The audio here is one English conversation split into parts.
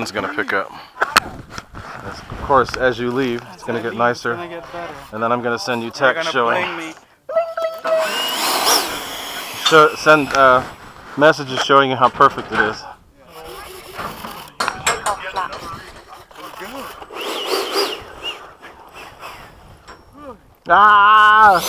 It's gonna pick up. Of course, as you leave, it's gonna get nicer. And then I'm gonna send you text showing. Send messages showing you how perfect it is. Ah!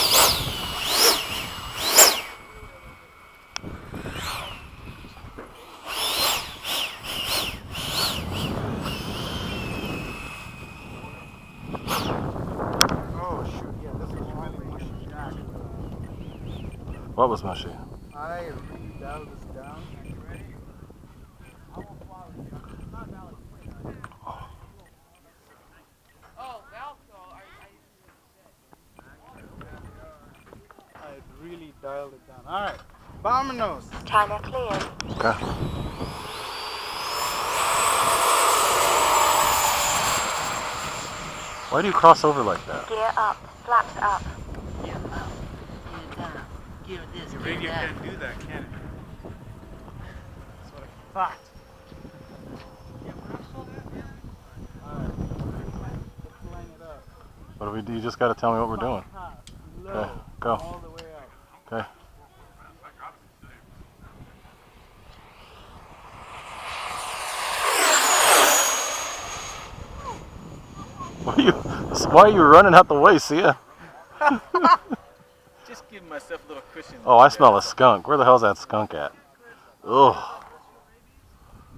What was mushy? I really dialed this down. I really dialed it down. Alright, bomber nose. China cleared. Okay. Why do you cross over like that? Gear up, flaps up. Gear up, gear down, gear this, The gear radio that. can't do that, can it? That's what I thought. Alright, let's line it up. What do we do? You just got to tell me what we're doing. Low, Okay, go. all the way up. Okay. Why are you running out the way, see ya? Just give myself a little cushion. Oh, I smell a skunk. Where the hell's that skunk at? Ugh.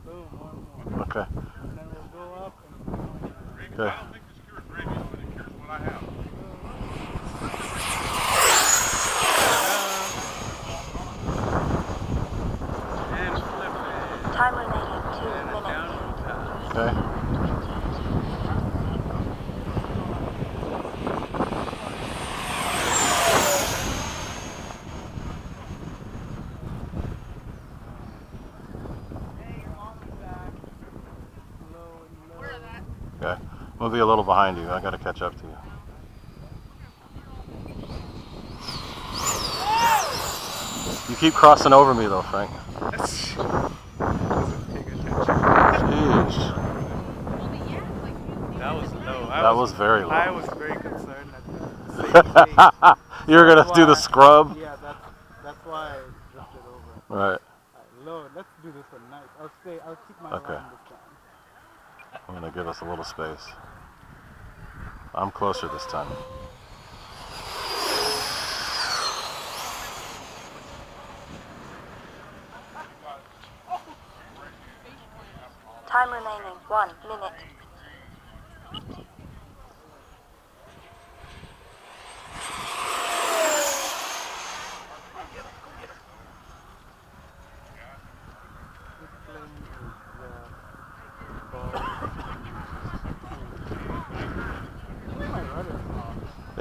Boom, one more. Okay. And then we'll go up and Okay. and flip it. Time remaining 2 And minutes. down on top. Okay. Okay. I'm gonna be a little behind you. I gotta catch up to you. You keep crossing over me though, Frank. Jeez. That was low. That was very low. I was very concerned at the You were gonna do the scrub? Yeah, that's why I drifted over. Right. Alright, low. Let's do this one nice. I'll keep my Okay. line this time. I'm gonna give us a little space. I'm closer this time. Time remaining 1 minute.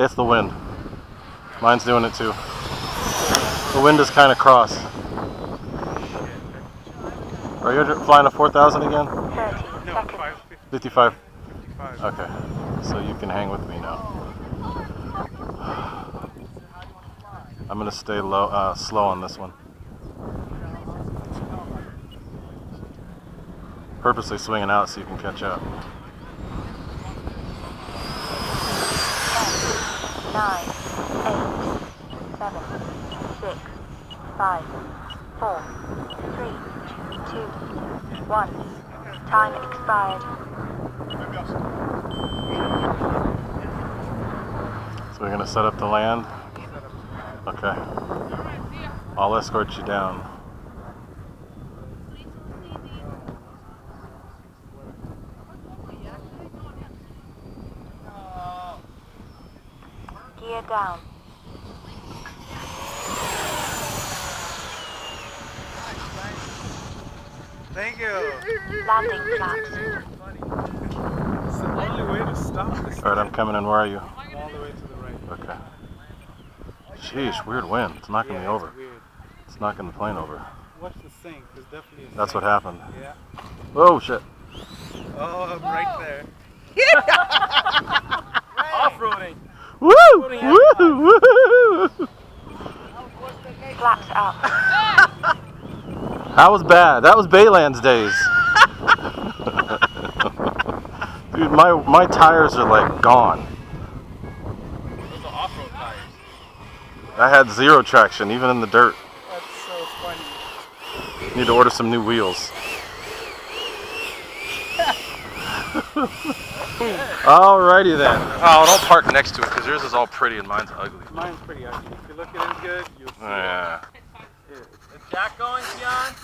It's the wind. Mine's doing it too. The wind is kind of cross. Are you flying a 4000 again? 30 No, seconds. 55. 55. Okay. So you can hang with me now. I'm gonna stay low, slow on this one. Purposely swinging out so you can catch up. 9, 8, 7, 6, 5, 4, 3, 2, 1. Time expired. So we're gonna set up to land? Okay. I'll escort you down. Gear down. Thank you. Landing flaps. It's the only way to stop this. Alright, I'm coming in. Where are you? All the way to the right. Okay. Sheesh, weird wind. It's knocking me Yeah, over. it's weird. It's knocking the plane over. Watch the sink. There's definitely a That's sink. what happened. Yeah. Oh shit. Oh, I'm right there. Off-roading. Woo! Woo! Woo! Flaps up. That was bad. That was Baylands days. Dude, my tires are like gone. Those are off-road tires. I had zero traction, even in the dirt. That's so funny. Need to order some new wheels. Alrighty then. Oh, don't park next to it because yours is all pretty and mine's ugly. Mine's pretty ugly. If you look at it good, you'll see Yeah. it. Is Jack going, Sion?